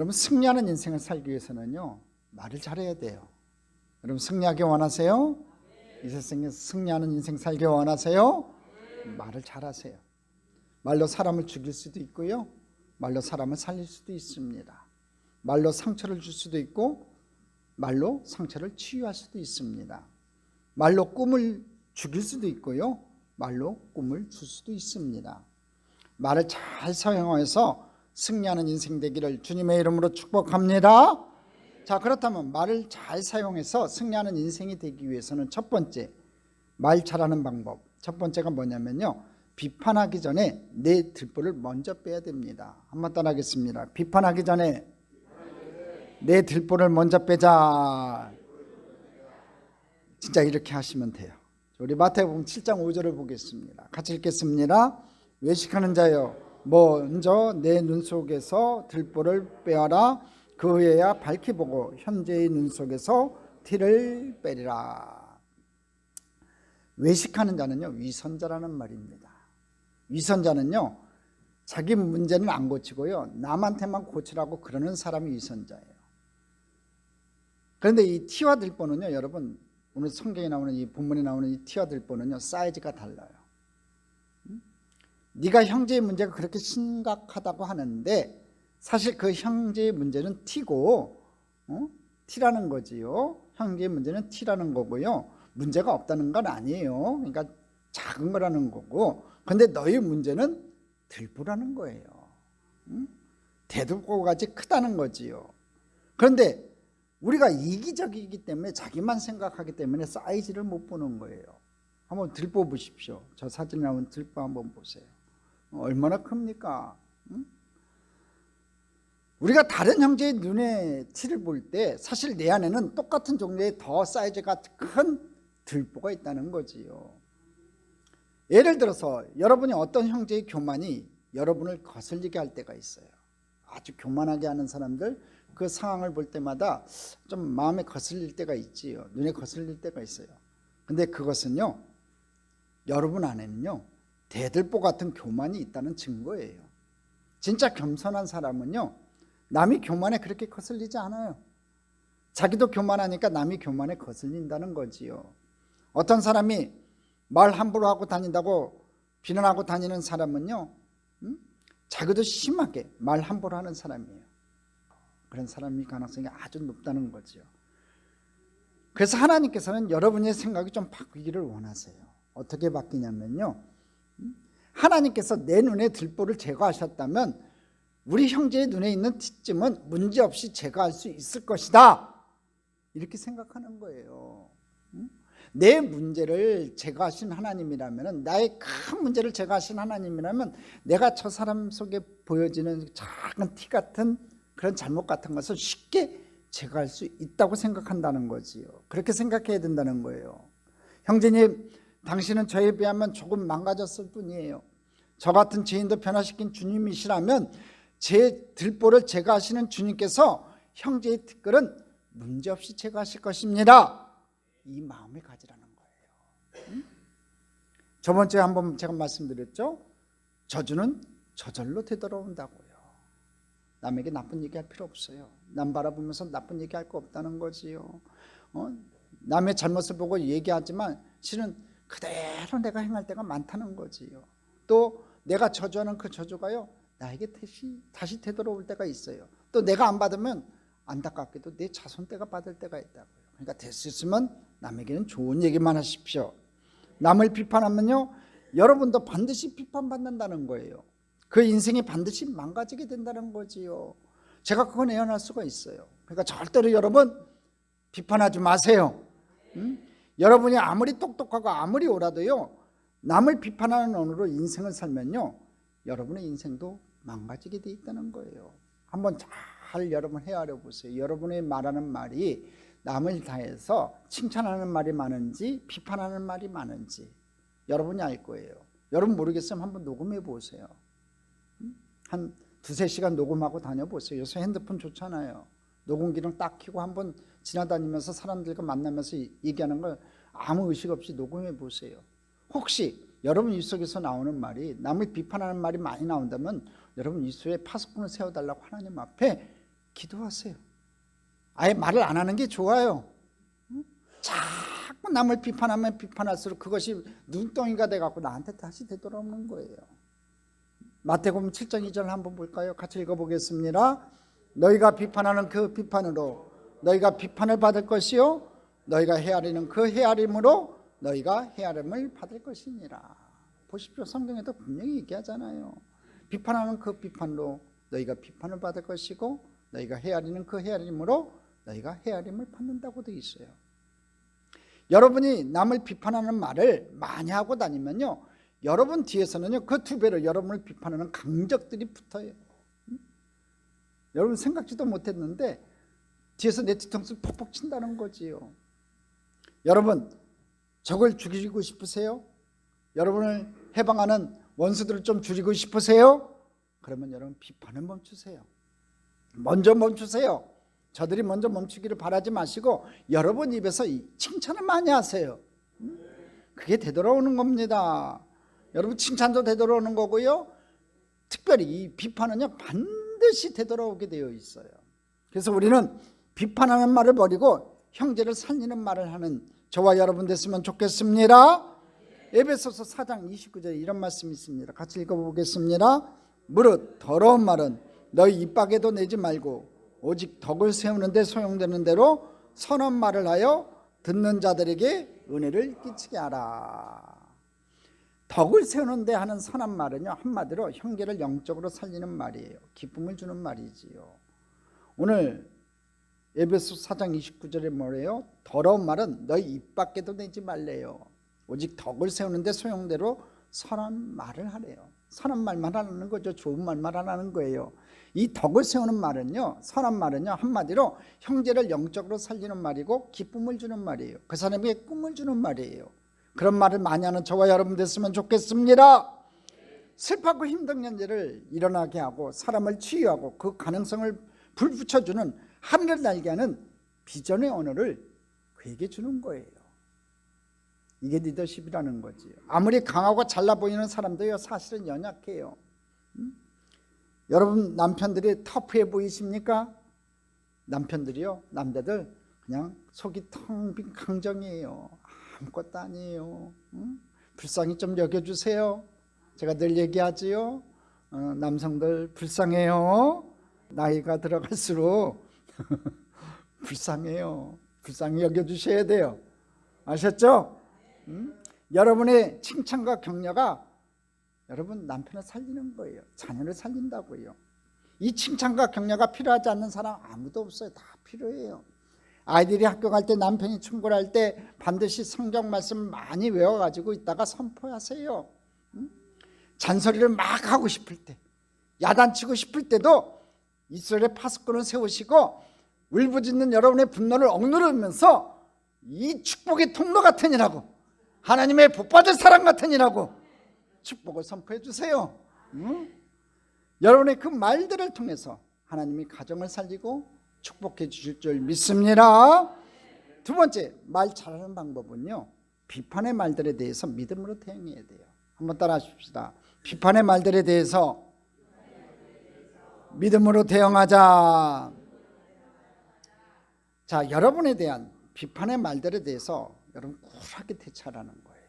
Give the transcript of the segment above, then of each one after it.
여러분, 승리하는 인생을 살기 위해서는요, 말을 잘해야 돼요. 여러분, 승리하기 원하세요? 이 세상에서 승리하는 인생 살기 원하세요? 말을 잘하세요. 말로 사람을 죽일 수도 있고요, 말로 사람을 살릴 수도 있습니다. 말로 상처를 줄 수도 있고 말로 상처를 치유할 수도 있습니다. 말로 꿈을 죽일 수도 있고요, 말로 꿈을 줄 수도 있습니다. 말을 잘 사용해서 승리하는 인생 되기를 주님의 이름으로 축복합니다. 자, 그렇다면 말을 잘 사용해서 승리하는 인생이 되기 위해서는 첫 번째, 말 잘하는 방법 첫 번째가 뭐냐면요, 비판하기 전에 내 들보를 먼저 빼야 됩니다. 한번 따라하겠습니다. 비판하기 전에 내 들보를 먼저 빼자. 진짜 이렇게 하시면 돼요. 우리 마태복음 7장 5절을 보겠습니다. 같이 읽겠습니다. 외식하는 자여, 먼저 내 눈 속에서 들보를 빼어라. 그 후에야 밝히 보고 현재의 눈 속에서 티를 빼리라. 외식하는 자는요, 위선자라는 말입니다. 위선자는요, 자기 문제는 안 고치고요, 남한테만 고치라고 그러는 사람이 위선자예요. 그런데 이 티와 들보는요, 여러분, 오늘 성경에 나오는 이 본문에 나오는 이 티와 들보는요, 사이즈가 달라요. 네가 형제의 문제가 그렇게 심각하다고 하는데 사실 그 형제의 문제는 티고, 티라는 거지요. 형제의 문제는 티라는 거고요, 문제가 없다는 건 아니에요. 그러니까 작은 거라는 거고, 근데 너의 문제는 들보라는 거예요. 대들보같이 크다는 거지요. 그런데 우리가 이기적이기 때문에, 자기만 생각하기 때문에 사이즈를 못 보는 거예요. 한번 들보 보십시오. 저 사진에 나온 들보 한번 보세요. 얼마나 큽니까? 우리가 다른 형제의 눈에 티를 볼 때 사실 내 안에는 똑같은 종류의 더 사이즈가 큰 들보가 있다는 거지요. 예를 들어서 여러분이 어떤 형제의 교만이 여러분을 거슬리게 할 때가 있어요. 아주 교만하게 하는 사람들, 그 상황을 볼 때마다 좀 마음에 거슬릴 때가 있지요. 눈에 거슬릴 때가 있어요. 근데 그것은요, 여러분 안에는요, 대들보 같은 교만이 있다는 증거예요. 진짜 겸손한 사람은요, 남이 교만에 그렇게 거슬리지 않아요. 자기도 교만하니까 남이 교만에 거슬린다는 거지요. 어떤 사람이 말 함부로 하고 다닌다고 비난하고 다니는 사람은요, 자기도 심하게 말 함부로 하는 사람이에요. 그런 사람이 가능성이 아주 높다는 거죠. 그래서 하나님께서는 여러분의 생각이 좀 바뀌기를 원하세요. 어떻게 바뀌냐면요, 하나님께서 내 눈에 들보를 제거하셨다면 우리 형제의 눈에 있는 티쯤은 문제없이 제거할 수 있을 것이다, 이렇게 생각하는 거예요. 내 문제를 제거하신 하나님이라면, 나의 큰 문제를 제거하신 하나님이라면, 내가 저 사람 속에 보여지는 작은 티 같은 그런 잘못 같은 것을 쉽게 제거할 수 있다고 생각한다는 거지요. 그렇게 생각해야 된다는 거예요. 형제님, 당신은 저에 비하면 조금 망가졌을 뿐이에요. 저 같은 죄인도 변화시킨 주님이시라면 제 들보를 제거하시는 주님께서 형제의 티끌은 문제없이 제거하실 것입니다. 이 마음을 가지라는 거예요. 저번 주에 한번 제가 말씀드렸죠. 저주는 저절로 되돌아온다고요. 남에게 나쁜 얘기할 필요 없어요. 남 바라보면서 나쁜 얘기할 거 없다는 거지요. 남의 잘못을 보고 얘기하지만 실은 그대로 내가 행할 때가 많다는 거지요. 또 내가 저주하는 그 저주가요, 나에게 다시 되돌아올 때가 있어요. 또 내가 안 받으면 안타깝게도 내 자손 때가 받을 때가 있다고요. 그러니까 될 수 있으면 남에게는 좋은 얘기만 하십시오. 남을 비판하면요, 여러분도 반드시 비판받는다는 거예요. 그 인생이 반드시 망가지게 된다는 거지요. 제가 그건 예언할 수가 있어요. 그러니까 절대로 여러분 비판하지 마세요. 여러분이 아무리 똑똑하고 아무리 옳아도요, 남을 비판하는 언어로 인생을 살면요, 여러분의 인생도 망가지게 돼 있다는 거예요. 한번 잘 여러분 헤아려 보세요. 여러분이 말하는 말이 남을 다해서 칭찬하는 말이 많은지 비판하는 말이 많은지 여러분이 알 거예요. 여러분 모르겠으면 한번 녹음해 보세요. 한 두세 시간 녹음하고 다녀보세요. 요새 핸드폰 좋잖아요. 녹음 기능 딱 켜고 한번 지나다니면서 사람들과 만나면서 얘기하는 걸 아무 의식 없이 녹음해 보세요. 혹시 여러분 입속에서 나오는 말이 남을 비판하는 말이 많이 나온다면 여러분 입술에 파수꾼을 세워달라고 하나님 앞에 기도하세요. 아예 말을 안 하는 게 좋아요. 자꾸 남을 비판하면 비판할수록 그것이 눈덩이가 돼갖고 나한테 다시 되돌아오는 거예요. 마태복음 7장 2절 한번 볼까요? 같이 읽어보겠습니다. 너희가 비판하는 그 비판으로 너희가 비판을 받을 것이요 너희가 헤아리는 그 헤아림으로 너희가 헤아림을 받을 것이니라. 보십시오. 성경에도 분명히 얘기하잖아요. 비판하는 그 비판으로 너희가 비판을 받을 것이고 너희가 헤아리는 그 헤아림으로 너희가 헤아림을 받는다고 되어 있어요. 여러분이 남을 비판하는 말을 많이 하고 다니면요, 여러분 뒤에서는요 그 두 배로 여러분을 비판하는 강적들이 붙어요. 여러분 생각지도 못했는데 뒤에서 내 뒤통수를 퍽퍽 친다는 거지요. 여러분 적을 죽이고 싶으세요? 여러분을 해방하는 원수들을 좀 줄이고 싶으세요? 그러면 여러분 비판을 멈추세요. 먼저 멈추세요. 저들이 먼저 멈추기를 바라지 마시고 여러분 입에서 칭찬을 많이 하세요. 그게 되돌아오는 겁니다. 여러분 칭찬도 되돌아오는 거고요, 특별히 이 비판은요 반드시 되돌아오게 되어 있어요. 그래서 우리는 비판하는 말을 버리고 형제를 살리는 말을 하는 저와 여러분 됐으면 좋겠습니다. 에베소서 4장 29절에 이런 말씀이 있습니다. 같이 읽어보겠습니다. 무릇 더러운 말은 너희 입 밖에도 내지 말고 오직 덕을 세우는 데 소용되는 대로 선한 말을 하여 듣는 자들에게 은혜를 끼치게 하라. 덕을 세우는 데 하는 선한 말은요, 한마디로 형제를 영적으로 살리는 말이에요. 기쁨을 주는 말이지요. 오늘 에베소 4장 29절에 뭐래요? 더러운 말은 너희 입 밖에도 내지 말래요. 오직 덕을 세우는 데 소용대로 선한 말을 하래요. 선한 말만 하는 거죠. 좋은 말만 하는 거예요. 이 덕을 세우는 말은요, 선한 말은요, 한마디로 형제를 영적으로 살리는 말이고 기쁨을 주는 말이에요. 그 사람에게 꿈을 주는 말이에요. 그런 말을 많이 하는 저와 여러분 됐으면 좋겠습니다. 슬프고 힘든 현재를 일어나게 하고 사람을 치유하고 그 가능성을 불붙여주는 하늘을 날게 하는 비전의 언어를 그에게 주는 거예요. 이게 리더십이라는 거지. 아무리 강하고 잘나 보이는 사람도요 사실은 연약해요. 여러분 남편들이 터프해 보이십니까? 남편들이요, 남자들 그냥 속이 텅 빈 강정이에요. 아무것도 아니에요. 불쌍히 좀 여겨주세요. 제가 늘 얘기하지요. 남성들 불쌍해요. 나이가 들어갈수록 불쌍해요. 불쌍히 여겨주셔야 돼요. 아셨죠? 여러분의 칭찬과 격려가 여러분 남편을 살리는 거예요. 자녀를 살린다고요. 이 칭찬과 격려가 필요하지 않는 사람 아무도 없어요. 다 필요해요. 아이들이 학교 갈 때, 남편이 충고할 때 반드시 성경 말씀 많이 외워가지고 있다가 선포하세요. 잔소리를 막 하고 싶을 때, 야단치고 싶을 때도 이스라엘의 파수꾼을 세우시고 울부짖는 여러분의 분노를 억누르면서 이 축복의 통로 같으니라고, 하나님의 복받을 사람 같으니라고 축복을 선포해 주세요. 여러분의 그 말들을 통해서 하나님이 가정을 살리고 축복해 주실 줄 믿습니다. 두 번째, 말 잘하는 방법은요, 비판의 말들에 대해서 믿음으로 대응해야 돼요. 한번 따라 하십시다. 비판의 말들에 대해서 믿음으로 대응하자. 자, 여러분에 대한 비판의 말들에 대해서 여러분 쿨하게 대처하라는 거예요.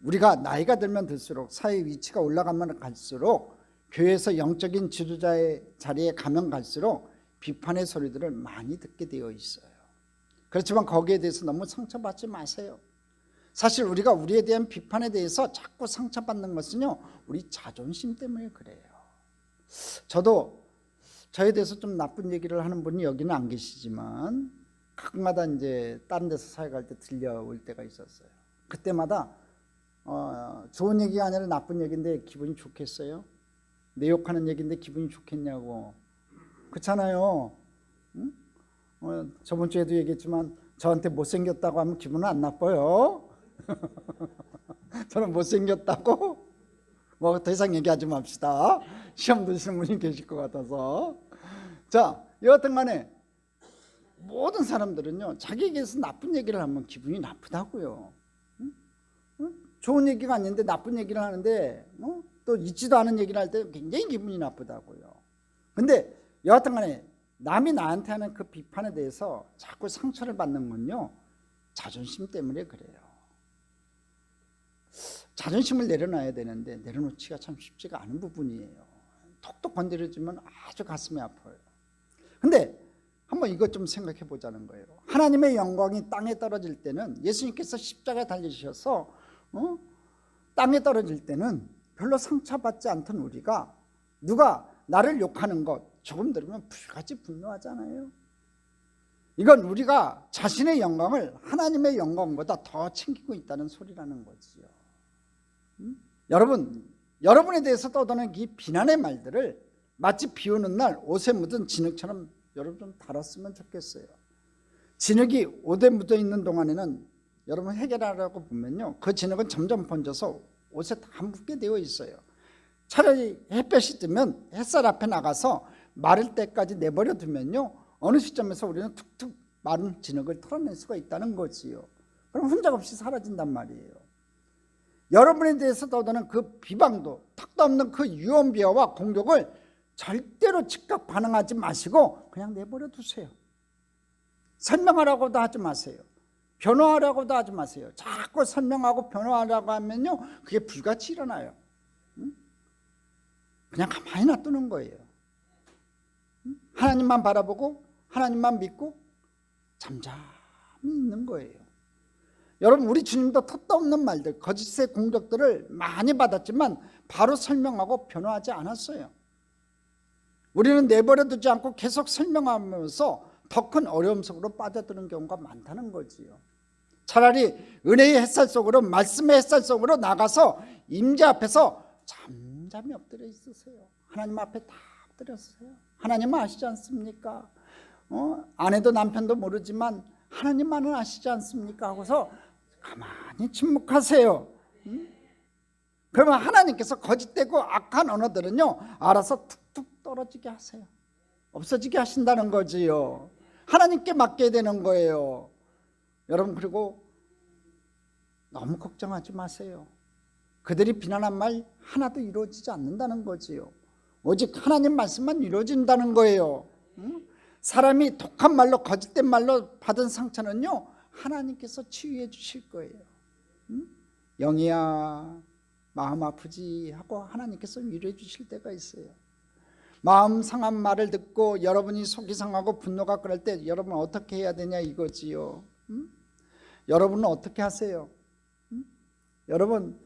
우리가 나이가 들면 들수록 사회 위치가 올라가면 갈수록 교회에서 영적인 지도자의 자리에 가면 갈수록 비판의 소리들을 많이 듣게 되어 있어요. 그렇지만 거기에 대해서 너무 상처받지 마세요. 사실 우리가 우리에 대한 비판에 대해서 자꾸 상처받는 것은요, 우리 자존심 때문에 그래요. 저도 저에 대해서 좀 나쁜 얘기를 하는 분이 여기는 안 계시지만 가끔마다 이제 다른 데서 사회 갈 때 들려올 때가 있었어요. 그때마다 좋은 얘기가 아니라 나쁜 얘기인데 기분이 좋겠어요? 내 욕하는 얘기인데 기분이 좋겠냐고. 그렇잖아요. 응? 저번 주에도 얘기했지만 저한테 못생겼다고 하면 기분은 안 나빠요. 저는 못생겼다고? 뭐 더 이상 얘기하지 맙시다. 시험 드시는 분이 계실 것 같아서. 자, 여하튼 간에 모든 사람들은요, 자기에게서 나쁜 얘기를 하면 기분이 나쁘다고요. 좋은 얘기가 아닌데 나쁜 얘기를 하는데 또 있지도 않은 얘기를 할 때 굉장히 기분이 나쁘다고요. 근데 여하튼 간에 남이 나한테 하는 그 비판에 대해서 자꾸 상처를 받는 건요, 자존심 때문에 그래요. 자존심을 내려놔야 되는데 내려놓기가 참 쉽지가 않은 부분이에요. 톡톡 건드려주면 아주 가슴이 아파요. 근데 한번 이것 좀 생각해 보자는 거예요. 하나님의 영광이 땅에 떨어질 때는, 예수님께서 십자가에 달리셔서 땅에 떨어질 때는 별로 상처받지 않던 우리가 누가 나를 욕하는 것 조금 들으면 불같이 분노하잖아요. 이건 우리가 자신의 영광을 하나님의 영광보다 더 챙기고 있다는 소리라는 거지요. 여러분에 대해서 떠도는 이 비난의 말들을 마치 비 오는 날 옷에 묻은 진흙처럼 여러분 좀 다뤘으면 좋겠어요. 진흙이 옷에 묻어 있는 동안에는 여러분 해결하라고 보면요, 그 진흙은 점점 번져서 옷에 다 묻게 되어 있어요. 차라리 햇볕이 뜨면 햇살 앞에 나가서 마를 때까지 내버려 두면요, 어느 시점에서 우리는 툭툭 마른 진흙을 털어낼 수가 있다는 거지요. 그럼 흔적없이 사라진단 말이에요. 여러분에 대해서 떠도는 그 비방도, 턱도 없는 그 유언비어와 공격을 절대로 즉각 반응하지 마시고 그냥 내버려 두세요. 설명하라고도 하지 마세요. 변호하라고도 하지 마세요. 자꾸 설명하고 변호하라고 하면요, 그게 불같이 일어나요. 그냥 가만히 놔두는 거예요. 하나님만 바라보고 하나님만 믿고 잠잠히 있는 거예요. 여러분, 우리 주님도 턱도 없는 말들, 거짓의 공격들을 많이 받았지만 바로 설명하고 변호하지 않았어요. 우리는 내버려두지 않고 계속 설명하면서 더 큰 어려움 속으로 빠져드는 경우가 많다는 거지요. 차라리 은혜의 햇살 속으로, 말씀의 햇살 속으로 나가서 임재 앞에서 잠잠히 엎드려 있으세요. 하나님 앞에 다 엎드렸어요. 하나님은 아시지 않습니까? 아내도 남편도 모르지만 하나님만은 아시지 않습니까? 하고서 가만히 침묵하세요. 그러면 하나님께서 거짓되고 악한 언어들은요, 알아서 툭툭 떨어지게 하세요. 없어지게 하신다는 거지요. 하나님께 맡게 되는 거예요. 여러분, 그리고 너무 걱정하지 마세요. 그들이 비난한 말 하나도 이루어지지 않는다는 거지요. 오직 하나님 말씀만 이루어진다는 거예요. 사람이 독한 말로, 거짓된 말로 받은 상처는요, 하나님께서 치유해 주실 거예요. 영희야, 마음 아프지 하고 하나님께서 위로해 주실 때가 있어요. 마음 상한 말을 듣고 여러분이 속이 상하고 분노가 끓을 때 여러분 어떻게 해야 되냐 이거지요. 여러분은 어떻게 하세요? 여러분,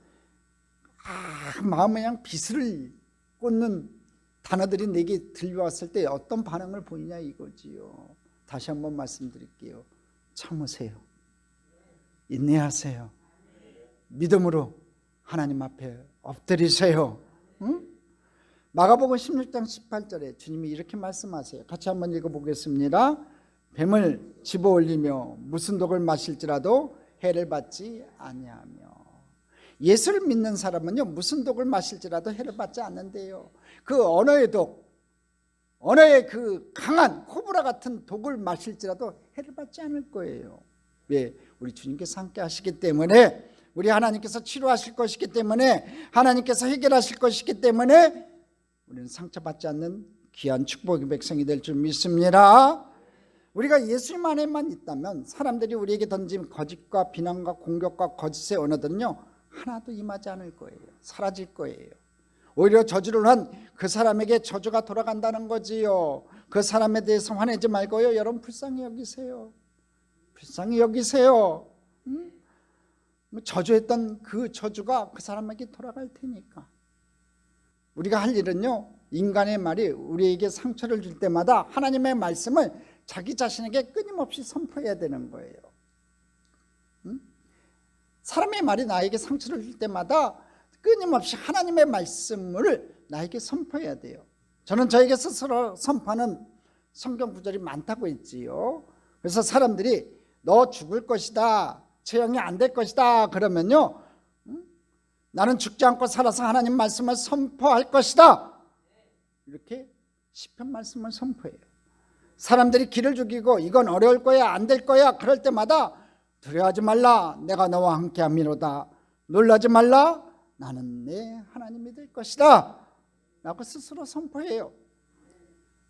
마음에 그냥 비스를 꽂는 단어들이 내게 들려왔을 때 어떤 반응을 보이냐 이거지요. 다시 한번 말씀드릴게요. 참으세요. 인내하세요. 믿음으로 하나님 앞에 엎드리세요. 마가복음 16장 18절에 주님이 이렇게 말씀하세요. 같이 한번 읽어보겠습니다. 뱀을 집어올리며 무슨 독을 마실지라도 해를 받지 아니하며. 예수를 믿는 사람은요, 무슨 독을 마실지라도 해를 받지 않는데요, 그 언어의 독, 언어의 그 강한 코브라 같은 독을 마실지라도 해를 받지 않을 거예요. 왜? 우리 주님께서 함께 하시기 때문에, 우리 하나님께서 치료하실 것이기 때문에, 하나님께서 해결하실 것이기 때문에 우리는 상처받지 않는 귀한 축복의 백성이 될 줄 믿습니다. 우리가 예수님 안에만 있다면 사람들이 우리에게 던진 거짓과 비난과 공격과 거짓의 언어들은요, 하나도 임하지 않을 거예요. 사라질 거예요. 오히려 저주를 한 그 사람에게 저주가 돌아간다는 거지요. 그 사람에 대해서 화내지 말고요, 여러분 불쌍히 여기세요. 불쌍히 여기세요. 저주했던 그 저주가 그 사람에게 돌아갈 테니까. 우리가 할 일은요, 인간의 말이 우리에게 상처를 줄 때마다 하나님의 말씀을 자기 자신에게 끊임없이 선포해야 되는 거예요. 사람의 말이 나에게 상처를 줄 때마다 끊임없이 하나님의 말씀을 나에게 선포해야 돼요. 저는 저에게 스스로 선포하는 성경 구절이 많다고 했지요. 그래서 사람들이 너 죽을 것이다, 처형이 안 될 것이다 그러면요, 나는 죽지 않고 살아서 하나님 말씀을 선포할 것이다, 이렇게 시편 말씀을 선포해요. 사람들이 길을 죽이고 이건 어려울 거야, 안 될 거야 그럴 때마다 두려워하지 말라, 내가 너와 함께함이로다. 놀라지 말라, 나는 내 하나님이 될 것이다 라고 스스로 선포해요.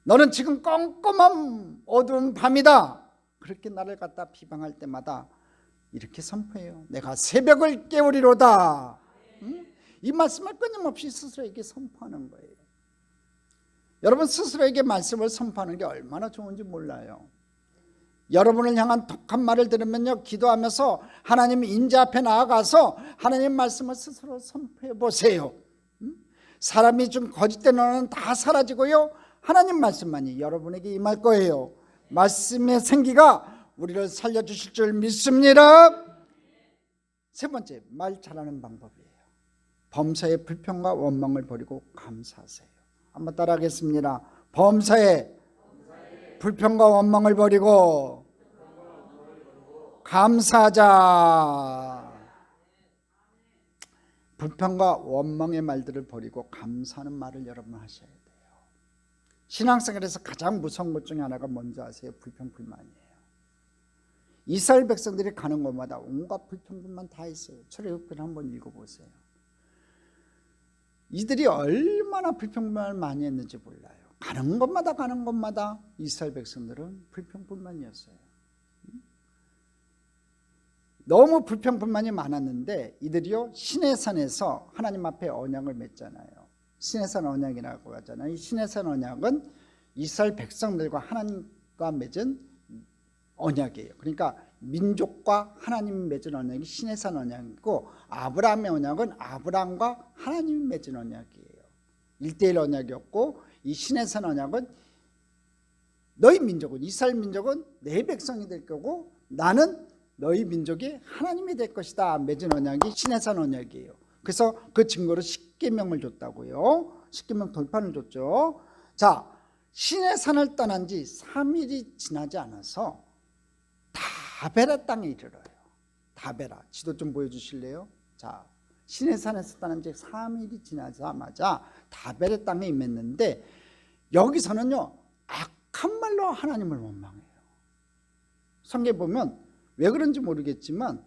너는 지금 껌껌한 어두운 밤이다. 그렇게 나를 갖다 비방할 때마다 이렇게 선포해요. 내가 새벽을 깨우리로다. 이 말씀을 끊임없이 스스로에게 선포하는 거예요. 여러분, 스스로에게 말씀을 선포하는 게 얼마나 좋은지 몰라요. 여러분을 향한 독한 말을 들으면요, 기도하면서 하나님 인재 앞에 나아가서 하나님 말씀을 스스로 선포해 보세요. 사람이 준 거짓된 언어는 다 사라지고요, 하나님 말씀만이 여러분에게 임할 거예요. 말씀의 생기가 우리를 살려주실 줄 믿습니다. 세 번째, 말 잘하는 방법이에요. 범사의 불평과 원망을 버리고 감사하세요. 한번 따라하겠습니다. 범사의 불평과 원망을 버리고 감사하자. 불평과 원망의 말들을 버리고 감사하는 말을 여러분 하셔야 돼요. 신앙생활에서 가장 무서운 것 중에 하나가 뭔지 아세요? 불평불만이에요. 이스라엘 백성들이 가는 곳마다 온갖 불평불만 다 있어요. 출애굽기를 한번 읽어보세요. 이들이 얼마나 불평불만을 많이 했는지 몰라요. 가는 곳마다 이스라엘 백성들은 불평불만이었어요. 너무 불평불만이 많았는데 이들이요, 시내산에서 하나님 앞에 언약을 맺잖아요. 시내산 언약이라고 하잖아요. 이 시내산 언약은 이스라엘 백성들과 하나님과 맺은 언약이에요. 그러니까 민족과 하나님이 맺은 언약이 시내산 언약이고, 아브라함의 언약은 아브라함과 하나님이 맺은 언약이에요. 1:1 언약이었고, 이 시내산 언약은 너희 민족은, 이스라엘 민족은 내 백성이 될 거고 나는 너희 민족이 하나님이 될 것이다 맺은 언약이 시내산 언약이에요. 그래서 그 증거로 십계명을 줬다고요. 십계명 돌판을 줬죠. 자, 시내산을 떠난 지 3일이 지나지 않아서 다베라 땅에 이르러요. 다베라, 지도 좀 보여주실래요? 자, 시내산에서 떠난 지 3일이 지나자마자 다베라 땅에 임했는데, 여기서는요, 악한 말로 하나님을 원망해요. 성경에 보면 왜 그런지 모르겠지만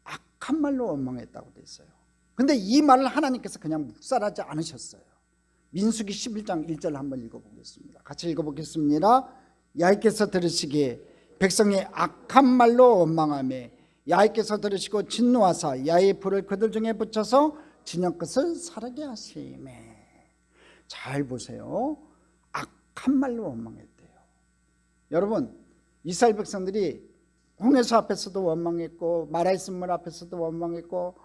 악한 말로 원망했다고 돼 있어요. 근데 이 말을 하나님께서 그냥 묵살하지 않으셨어요. 민수기 11장 1절 한번 읽어보겠습니다. 같이 읽어보겠습니다. 야훼께서 들으시기에 백성이 악한 말로 원망하며 야훼께서 들으시고 진노하사 야훼의 불을 그들 중에 붙여서 진영 끝을 사르게 하시매. 잘 보세요. 악한 말로 원망했대요. 여러분, 이스라엘 백성들이 홍해수 앞에서도 원망했고, 마라의 물 앞에서도 원망했고,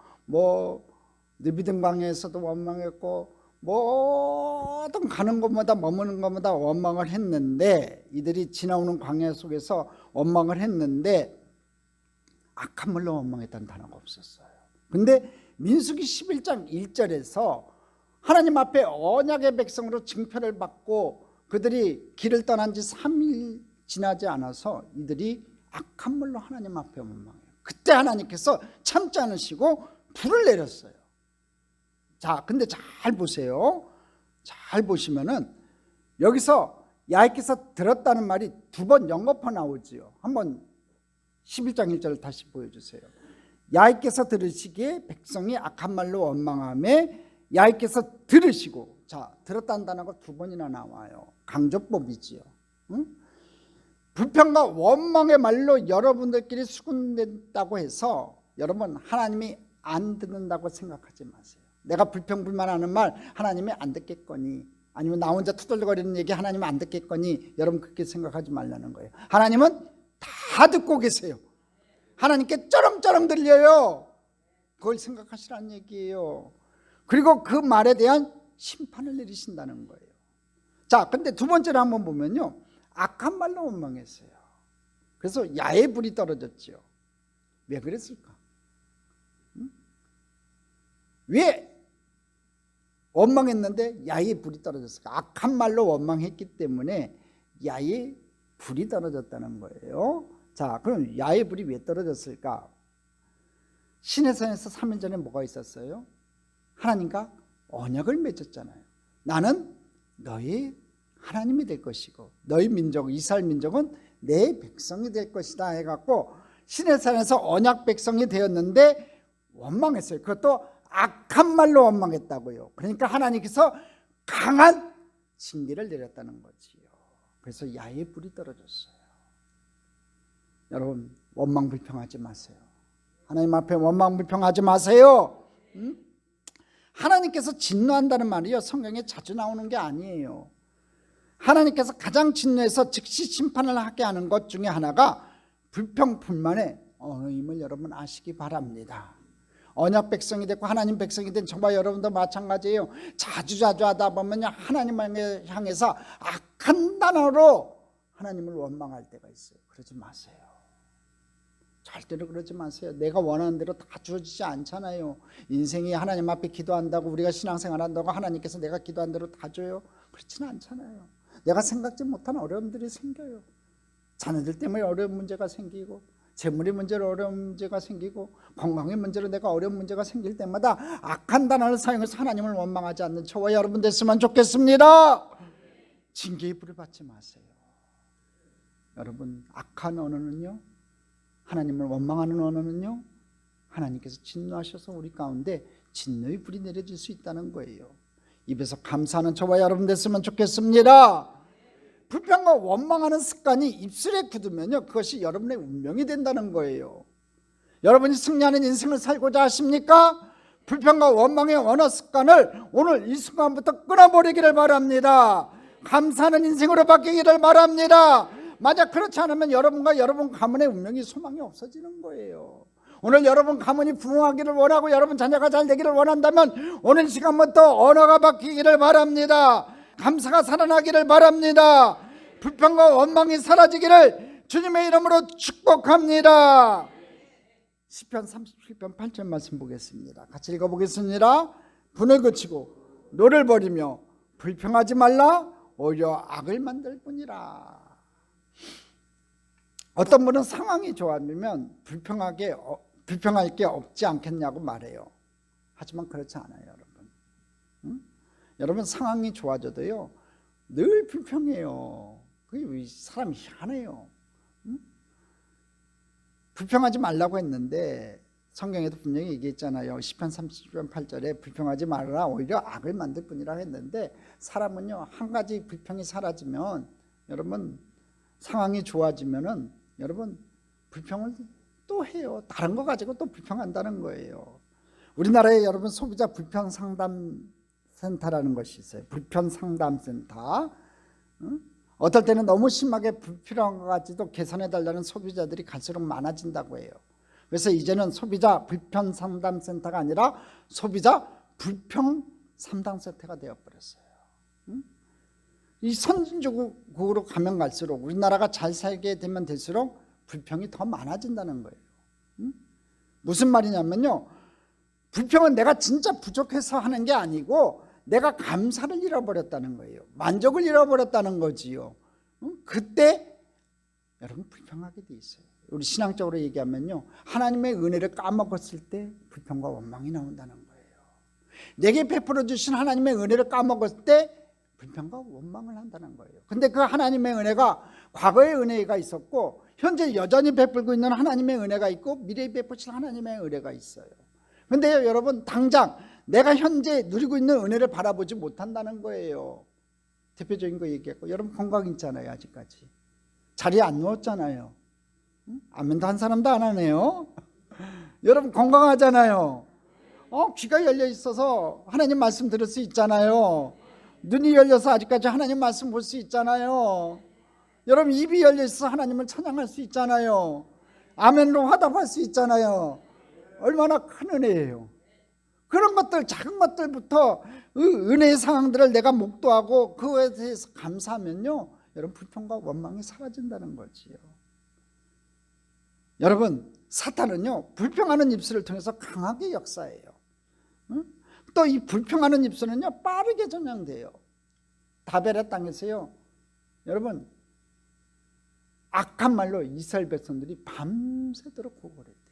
느비든 광야에서도 원망했고, 모든 가는 곳마다 머무는 곳마다 원망을 했는데, 이들이 지나오는 광야 속에서 원망을 했는데 악한 말로 원망했다는 단어가 없었어요. 근데 민수기 11장 1절에서 하나님 앞에 언약의 백성으로 징표를 받고 그들이 길을 떠난 지 3일 지나지 않아서 이들이 악한 말로 하나님 앞에 원망해요. 그때 하나님께서 참지 않으시고 불을 내렸어요. 자, 근데 잘 보세요. 잘 보시면은 여기서 야훼께서 들었다는 말이 두 번 연거푸 나오지요. 한번 11장 1절을 다시 보여주세요. 야훼께서 들으시기에 백성이 악한 말로 원망하며 야훼께서 들으시고, 자, 들었다는 단어가 두 번이나 나와요. 강조법이지요. 응? 불평과 원망의 말로 여러분들끼리 수군된다고 해서 여러분 하나님이 안 듣는다고 생각하지 마세요. 내가 불평불만하는 말 하나님이 안 듣겠거니, 아니면 나 혼자 투덜거리는 얘기 하나님은 안 듣겠거니, 여러분 그렇게 생각하지 말라는 거예요. 하나님은 다 듣고 계세요. 하나님께 쩌렁쩌렁 들려요. 그걸 생각하시라는 얘기예요. 그리고 그 말에 대한 심판을 내리신다는 거예요. 자, 근데 두 번째로 한번 보면요, 악한 말로 원망했어요. 그래서 야훼 불이 떨어졌죠. 왜 그랬을까? 왜 원망했는데 야훼 불이 떨어졌을까? 악한 말로 원망했기 때문에 야훼 불이 떨어졌다는 거예요. 자, 그럼 야훼 불이 왜 떨어졌을까? 시내산에서 3일 전에 뭐가 있었어요? 하나님과 언약을 맺었잖아요. 나는 너희 하나님이 될 것이고 너희 민족, 이스라엘 민족은 내 백성이 될 것이다 해갖고 시내산에서 언약 백성이 되었는데 원망했어요. 그것도 악한 말로 원망했다고요. 그러니까 하나님께서 강한 징계를 내렸다는 거지요. 그래서 야의 불이 떨어졌어요. 여러분 원망 불평하지 마세요. 하나님 앞에 원망 불평하지 마세요. 하나님께서 진노한다는 말이요 성경에 자주 나오는 게 아니에요. 하나님께서 가장 진노해서 즉시 심판을 하게 하는 것 중에 하나가 불평 불만의 언어임을 여러분 아시기 바랍니다. 언약 백성이 됐고 하나님 백성이 된 저와 여러분도 마찬가지예요. 자주 하다 보면 하나님을 향해서 악한 단어로 하나님을 원망할 때가 있어요. 그러지 마세요. 절대로 그러지 마세요. 내가 원하는 대로 다 주어지지 않잖아요. 인생이 하나님 앞에 기도한다고 우리가 신앙생활 한다고 하나님께서 내가 기도한 대로 다 줘요? 그렇지는 않잖아요. 내가 생각지 못한 어려움들이 생겨요. 자녀들 때문에 어려운 문제가 생기고 재물의 문제로 어려운 문제가 생기고 건강의 문제로 내가 어려운 문제가 생길 때마다 악한 단어를 사용해서 하나님을 원망하지 않는 저와 여러분 됐으면 좋겠습니다. 징계의 불을 받지 마세요. 여러분 악한 언어는요 하나님을 원망하는 언어는요 하나님께서 진노하셔서 우리 가운데 진노의 불이 내려질 수 있다는 거예요. 입에서 감사하는 저와 여러분 됐으면 좋겠습니다. 불평과 원망하는 습관이 입술에 굳으면요 그것이 여러분의 운명이 된다는 거예요. 여러분이 승리하는 인생을 살고자 하십니까? 불평과 원망의 언어 습관을 오늘 이 순간부터 끊어버리기를 바랍니다. 감사하는 인생으로 바뀌기를 바랍니다. 만약 그렇지 않으면 여러분과 여러분 가문의 운명이 소망이 없어지는 거예요. 오늘 여러분 가문이 부흥하기를 원하고 여러분 자녀가 잘 되기를 원한다면 오늘 시간부터 언어가 바뀌기를 바랍니다. 감사가 살아나기를 바랍니다. 불평과 원망이 사라지기를 주님의 이름으로 축복합니다. 시편 37편 8절 말씀 보겠습니다. 같이 읽어보겠습니다. 분을 그치고 노를 버리며 불평하지 말라 오히려 악을 만들 뿐이라. 어떤 분은 상황이 좋아지면 불평할 게 없지 않겠냐고 말해요. 하지만 그렇지 않아요, 여러분. 여러분 상황이 좋아져도요 늘 불평해요. 그게 왜 사람이 희한해요. 불평하지 말라고 했는데 성경에도 분명히 얘기했잖아요. 시편 30편 8절에 불평하지 말아라 오히려 악을 만들 뿐이라 했는데 사람은요 한 가지 불평이 사라지면 여러분 상황이 좋아지면은 여러분 불평을 또 해요. 다른 거 가지고 또 불평한다는 거예요. 우리나라에 여러분 소비자 불평 상담 센터라는 것이 있어요. 불평 상담센터. 어떨 때는 너무 심하게 불필요한 것 같지도 개선해 달라는 소비자들이 갈수록 많아진다고 해요. 그래서 이제는 소비자 불평 상담센터가 아니라 소비자 불평 상담센터가 되어버렸어요. 이 선진국으로 가면 갈수록 우리나라가 잘 살게 되면 될수록 불평이 더 많아진다는 거예요. 무슨 말이냐면요 불평은 내가 진짜 부족해서 하는 게 아니고 내가 감사를 잃어버렸다는 거예요. 만족을 잃어버렸다는 거지요. 그때 여러분 불평하게 돼 있어요. 우리 신앙적으로 얘기하면요 하나님의 은혜를 까먹었을 때 불평과 원망이 나온다는 거예요. 내게 베풀어 주신 하나님의 은혜를 까먹었을 때 불평과 원망을 한다는 거예요. 근데 그 하나님의 은혜가 과거의 은혜가 있었고 현재 여전히 베풀고 있는 하나님의 은혜가 있고 미래에 베푸실 하나님의 은혜가 있어요. 근데 여러분 당장 내가 현재 누리고 있는 은혜를 바라보지 못한다는 거예요. 대표적인 거 얘기했고 여러분 건강 있잖아요. 아직까지 자리에 안 누웠잖아요. 아멘도 한 사람도 안 하네요. 여러분 건강하잖아요. 귀가 열려 있어서 하나님 말씀 들을 수 있잖아요. 눈이 열려서 아직까지 하나님 말씀 볼 수 있잖아요. 여러분 입이 열려 있어서 하나님을 찬양할 수 있잖아요. 아멘으로 화답할 수 있잖아요. 얼마나 큰 은혜예요. 그런 것들 작은 것들부터 은혜의 상황들을 내가 목도하고 그거에 대해서 감사하면요 여러분 불평과 원망이 사라진다는 거지요. 여러분 사탄은요 불평하는 입술을 통해서 강하게 역사해요. 또 이 불평하는 입술은요 빠르게 전향돼요. 다베라 땅에서요 여러분 악한 말로 이스라엘 백성들이 밤새도록 고걸했대요.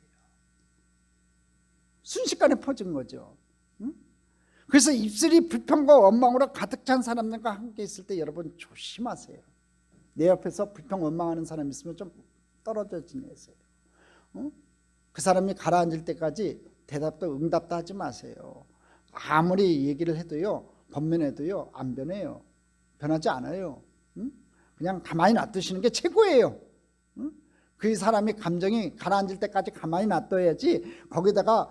순식간에 퍼진 거죠. 그래서 입술이 불평과 원망으로 가득 찬 사람들과 함께 있을 때 여러분 조심하세요. 내 옆에서 불평 원망하는 사람 있으면 좀 떨어져 지내세요. 그 사람이 가라앉을 때까지 대답도 응답도 하지 마세요. 아무리 얘기를 해도요 번면해도요 안 변해요. 변하지 않아요. 그냥 가만히 놔두시는 게 최고예요. 그 사람이 감정이 가라앉을 때까지 가만히 놔둬야지 거기다가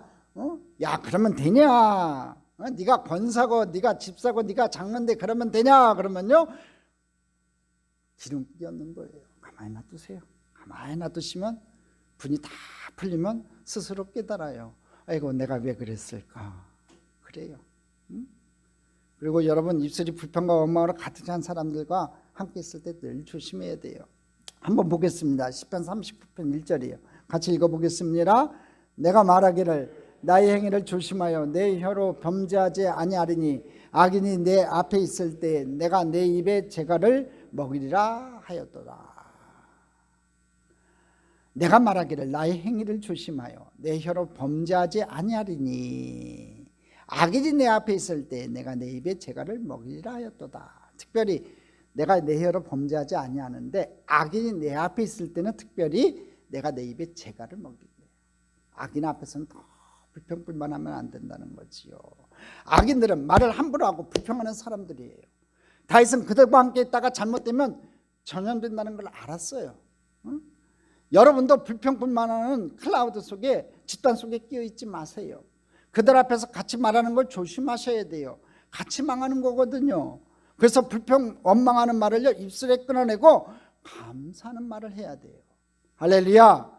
야 그러면 되냐, 네가 권사고 네가 집사고 네가 장로인데 그러면 되냐 그러면요 기름기 얻는 거예요. 가만히 놔두세요. 가만히 놔두시면 분이 다 풀리면 스스로 깨달아요. 아이고 내가 왜 그랬을까. 그래요. 그리고 여러분 입술이 불평과 원망으로 가득 찬 사람들과 함께 있을 때 늘 조심해야 돼요. 한번 보겠습니다. 시편 39편 1절이에요. 같이 읽어보겠습니다. 내가 말하기를 나의 행위를 조심하여 내 혀로 범죄하지 아니하리니 악인이 내 앞에 있을 때 내가 내 입에 재갈을 먹이리라 하였도다. 내가 말하기를 나의 행위를 조심하여 내 혀로 범죄하지 아니하리니 악인이 내 앞에 있을 때 내가 내 입에 재갈을 먹이리라 하였도다. 특별히 내가 내 혀로 범죄하지 아니하는데 악인이 내 앞에 있을 때는 특별히 내가 내 입에 재갈을 먹이는 거예요. 악인 앞에서는 더 불평불만하면 안 된다는 거지요. 악인들은 말을 함부로 하고 불평하는 사람들이에요. 다윗은 그들과 함께 있다가 잘못되면 전염된다는 걸 알았어요. 여러분도 불평불만하는 클라우드 속에 집단 속에 끼어 있지 마세요. 그들 앞에서 같이 말하는 걸 조심하셔야 돼요. 같이 망하는 거거든요. 그래서 불평 원망하는 말을요 입술에 끊어내고 감사하는 말을 해야 돼요. 할렐루야.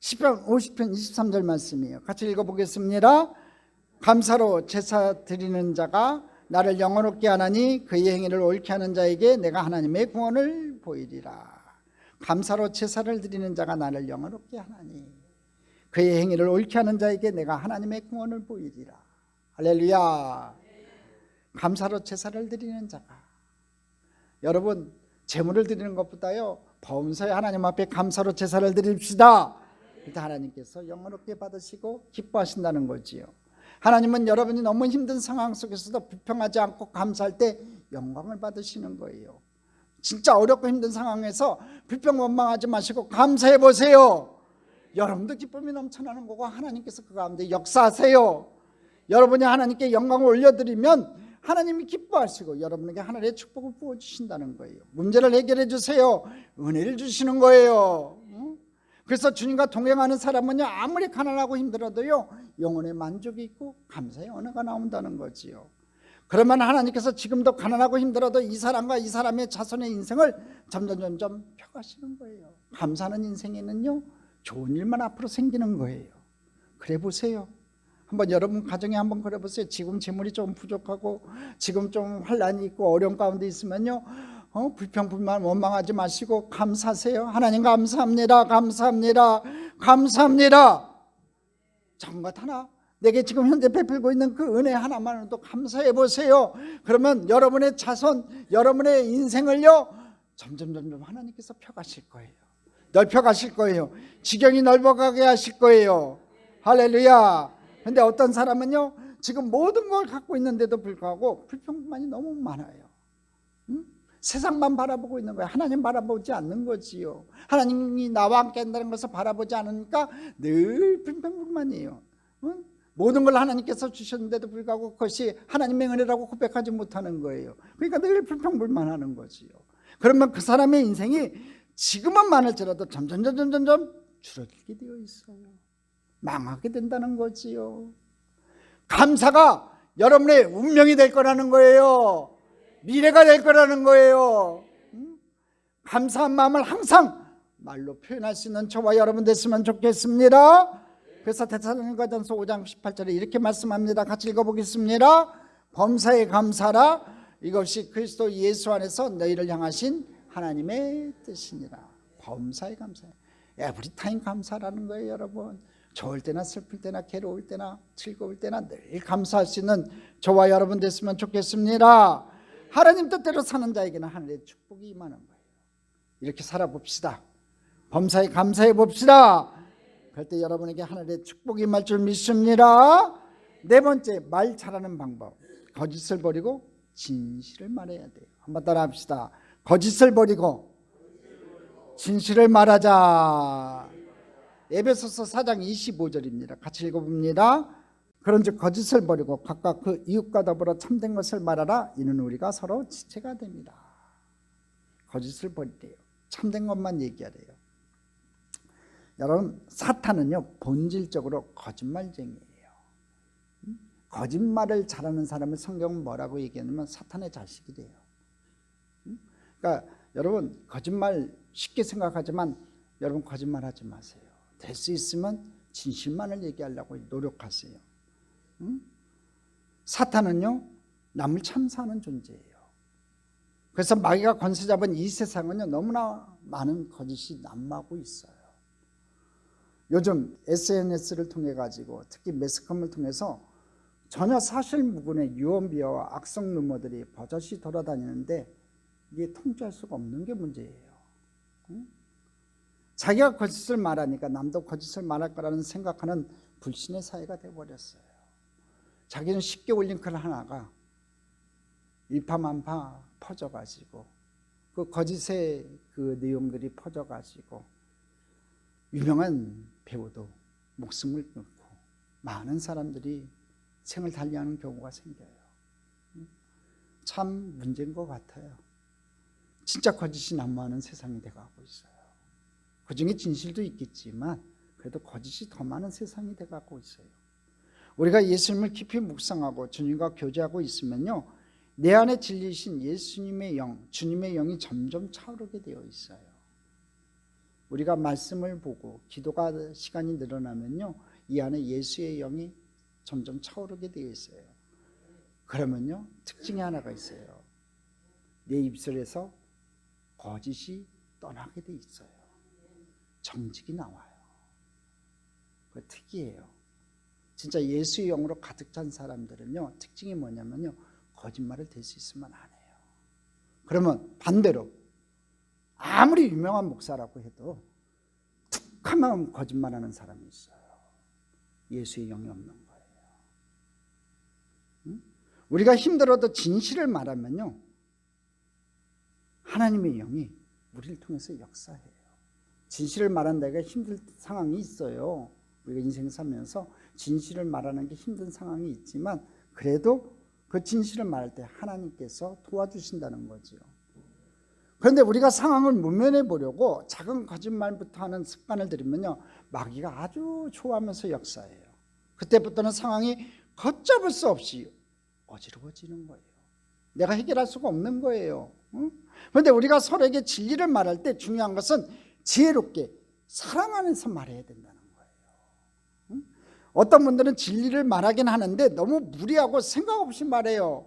시편 50편 23절 말씀이에요. 같이 읽어보겠습니다. 감사로 제사 드리는 자가 나를 영원롭게 하나니 그의 행위를 옳게 하는 자에게 내가 하나님의 구원을 보이리라. 감사로 제사를 드리는 자가 나를 영원롭게 하나니 그의 행위를 옳게 하는 자에게 내가 하나님의 구원을 보이리라. 할렐루야. 감사로 제사를 드리는 자가, 여러분 제물을 드리는 것보다요 범사에 하나님 앞에 감사로 제사를 드립시다. 그때 하나님께서 영원롭게 받으시고 기뻐하신다는 거지요. 하나님은 여러분이 너무 힘든 상황 속에서도 불평하지 않고 감사할 때 영광을 받으시는 거예요. 진짜 어렵고 힘든 상황에서 불평 원망하지 마시고 감사해 보세요. 여러분도 기쁨이 넘쳐나는 거고 하나님께서 그 가운데 역사하세요. 여러분이 하나님께 영광을 올려드리면 하나님이 기뻐하시고 여러분에게 하늘의 축복을 부어주신다는 거예요. 문제를 해결해 주세요. 은혜를 주시는 거예요. 그래서 주님과 동행하는 사람은요 아무리 가난하고 힘들어도요 영혼의 만족이 있고 감사의 언어가 나온다는 거지요. 그러면 하나님께서 지금도 가난하고 힘들어도 이 사람과 이 사람의 자손의 인생을 점점 펴가시는 거예요. 감사하는 인생에는요 좋은 일만 앞으로 생기는 거예요. 그래 보세요. 한번 여러분 가정에 한번 그래 보세요. 지금 재물이 좀 부족하고 지금 좀 환난이 있고 어려운 가운데 있으면요 불평불만 원망하지 마시고 감사하세요. 하나님 감사합니다. 감사합니다. 감사합니다. 작은 것 하나 내게 지금 현재 베풀고 있는 그 은혜 하나만으로도 감사해 보세요. 그러면 여러분의 자손, 여러분의 인생을요 점점 하나님께서 펴가실 거예요. 넓혀가실 거예요. 지경이 넓어가게 하실 거예요. 할렐루야. 근데 어떤 사람은요 지금 모든 걸 갖고 있는데도 불구하고 불평만이 너무 많아요. 세상만 바라보고 있는 거예요. 하나님 바라보지 않는 거지요. 하나님이 나와 함께 한다는 것을 바라보지 않으니까 늘 불평불만이에요. 모든 걸 하나님께서 주셨는데도 불구하고 그것이 하나님의 은혜라고 고백하지 못하는 거예요. 그러니까 늘 불평불만하는 거지요. 그러면 그 사람의 인생이 지금은 많을지라도 점점 줄어들게 되어 있어요. 망하게 된다는 거지요. 감사가 여러분의 운명이 될 거라는 거예요. 미래가 될 거라는 거예요. 감사한 마음을 항상 말로 표현할 수 있는 저와 여러분 됐으면 좋겠습니다. 그래서 데살로니가전서 5장 18절에 이렇게 말씀합니다. 같이 읽어보겠습니다. 범사에 감사라. 이것이 그리스도 예수 안에서 너희를 향하신 하나님의 뜻이니라. 범사에 감사해. 에브리타임 감사라는 거예요. 여러분 좋을 때나 슬플 때나 괴로울 때나 즐거울 때나 늘 감사할 수 있는 저와 여러분 됐으면 좋겠습니다. 하나님 뜻대로 사는 자에게는 하늘의 축복이 임하는 거예요. 이렇게 살아봅시다. 범사에 감사해 봅시다. 그럴 때 여러분에게 하늘의 축복이 임할 줄 믿습니다. 네 번째, 말 잘하는 방법. 거짓을 버리고 진실을 말해야 돼요. 한번 따라 합시다. 거짓을 버리고 진실을 말하자. 에베소서 4장 25절입니다. 같이 읽어봅니다. 그런즉 거짓을 버리고 각각 그 이웃과 더불어 참된 것을 말하라. 이는 우리가 서로 지체가 됩니다. 거짓을 버리래요. 참된 것만 얘기하래요. 여러분, 사탄은요 본질적으로 거짓말쟁이에요. 거짓말을 잘하는 사람을 성경은 뭐라고 얘기하냐면 사탄의 자식이래요. 그러니까 여러분, 거짓말 쉽게 생각하지만 여러분 거짓말하지 마세요. 될 수 있으면 진실만을 얘기하려고 노력하세요. 사탄은요 남을 참사하는 존재예요. 그래서 마귀가 권세 잡은 이 세상은요 너무나 많은 거짓이 난무하고 있어요. 요즘 SNS를 통해 가지고 특히 매스컴을 통해서 전혀 사실무근의 유언비어와 악성 루머들이 버젓이 돌아다니는데 이게 통제할 수가 없는 게 문제예요. 자기가 거짓을 말하니까 남도 거짓을 말할 거라는 생각하는 불신의 사회가 되어버렸어요. 자기는 쉽게 올린 글 하나가 일파만파 퍼져가지고 그 거짓의 그 내용들이 퍼져가지고 유명한 배우도 목숨을 끊고 많은 사람들이 생을 달리하는 경우가 생겨요. 참 문제인 것 같아요. 진짜 거짓이 난무하는 세상이 돼가고 있어요. 그 중에 진실도 있겠지만 그래도 거짓이 더 많은 세상이 돼가고 있어요. 우리가 예수님을 깊이 묵상하고 주님과 교제하고 있으면요 내 안에 진리이신 예수님의 영, 주님의 영이 점점 차오르게 되어 있어요. 우리가 말씀을 보고 기도가 시간이 늘어나면요 이 안에 예수의 영이 점점 차오르게 되어 있어요. 그러면요 특징이 하나가 있어요. 내 입술에서 거짓이 떠나게 돼 있어요. 정직이 나와요. 그 특이해요. 진짜 예수의 영으로 가득 찬 사람들은요 특징이 뭐냐면요 거짓말을 될 수 있으면 안 해요. 그러면 반대로 아무리 유명한 목사라고 해도 툭하면 거짓말하는 사람이 있어요. 예수의 영이 없는 거예요. 우리가 힘들어도 진실을 말하면요 하나님의 영이 우리를 통해서 역사해요. 진실을 말한다가 힘든 상황이 있어요. 우리가 인생 살면서 진실을 말하는 게 힘든 상황이 있지만 그래도 그 진실을 말할 때 하나님께서 도와주신다는 거지요. 그런데 우리가 상황을 모면해 보려고 작은 거짓말부터 하는 습관을 들이면요 마귀가 아주 좋아하면서 역사해요. 그때부터는 상황이 걷잡을 수 없이 어지러워지는 거예요. 내가 해결할 수가 없는 거예요. 그런데 우리가 서로에게 진리를 말할 때 중요한 것은 지혜롭게 사랑 안에서 말해야 된다는 거예요. 어떤 분들은 진리를 말하긴 하는데 너무 무리하고 생각 없이 말해요.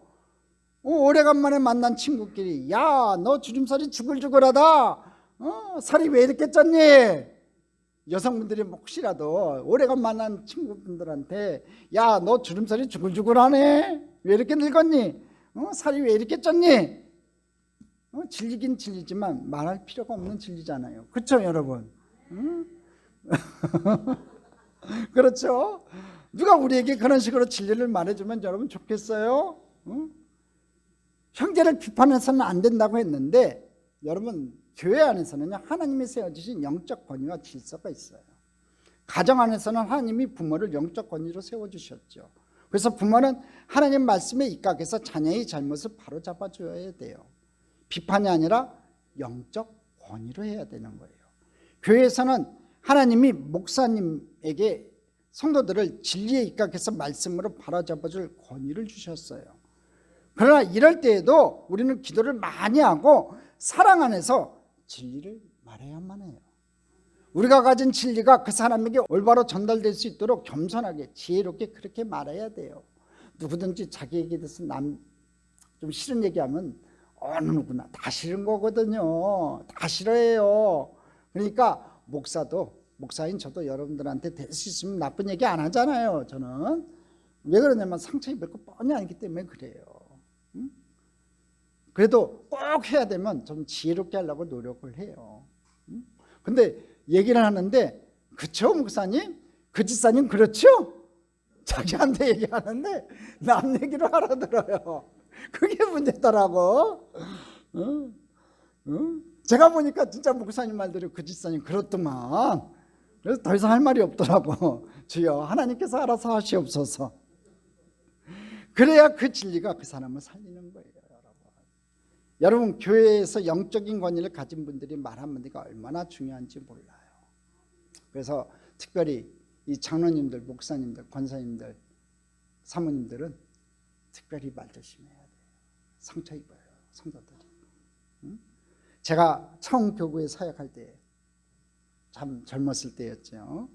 오래간만에 만난 친구끼리 야, 너 주름살이 주글주글하다. 살이 왜 이렇게 쪘니? 여성분들이 혹시라도 오래간만에 만난 친구분들한테 야, 너 주름살이 주글주글하네. 왜 이렇게 늙었니? 살이 왜 이렇게 쪘니? 진리긴 진리지만 말할 필요가 없는 진리잖아요. 그렇죠 여러분? 그렇죠? 누가 우리에게 그런 식으로 진리를 말해주면 여러분 좋겠어요? 형제를 비판해서는 안 된다고 했는데 여러분 교회 안에서는 하나님이 세워주신 영적 권위와 질서가 있어요. 가정 안에서는 하나님이 부모를 영적 권위로 세워주셨죠. 그래서 부모는 하나님 말씀에 입각해서 자녀의 잘못을 바로잡아줘야 돼요. 비판이 아니라 영적 권위로 해야 되는 거예요. 교회에서는 하나님이 목사님에게 성도들을 진리에 입각해서 말씀으로 바로잡아줄 권위를 주셨어요. 그러나 이럴 때에도 우리는 기도를 많이 하고 사랑 안에서 진리를 말해야만 해요. 우리가 가진 진리가 그 사람에게 올바로 전달될 수 있도록 겸손하게 지혜롭게 그렇게 말해야 돼요. 누구든지 자기에게 대해서 좀 싫은 얘기하면 어느 누구나 다 싫은 거거든요. 다 싫어해요. 그러니까 목사인 저도 여러분들한테 될 수 있으면 나쁜 얘기 안 하잖아요. 저는 왜 그러냐면 상처 입을 거 뻔히 알기 때문에 그래요. 그래도 꼭 해야 되면 좀 지혜롭게 하려고 노력을 해요. 근데 얘기를 하는데 그쵸 목사님? 그 집사님 그렇죠? 자기한테 얘기하는데 남 얘기로 알아들어요. 그게 문제더라고. 제가 보니까 진짜 목사님 말대로 그 집사님 그렇더만. 그래서 더 이상 할 말이 없더라고. 주여 하나님께서 알아서 하시옵소서. 그래야 그 진리가 그 사람을 살리는 거예요. 여러분. 여러분, 교회에서 영적인 권위를 가진 분들이 말 한마디가 얼마나 중요한지 몰라요. 그래서 특별히 이 장로님들, 목사님들, 권사님들, 사모님들은 특별히 말 조심해야 돼요. 상처 입어요, 성도들이. 제가 처음 교구에 사역할 때 참 젊었을 때였죠.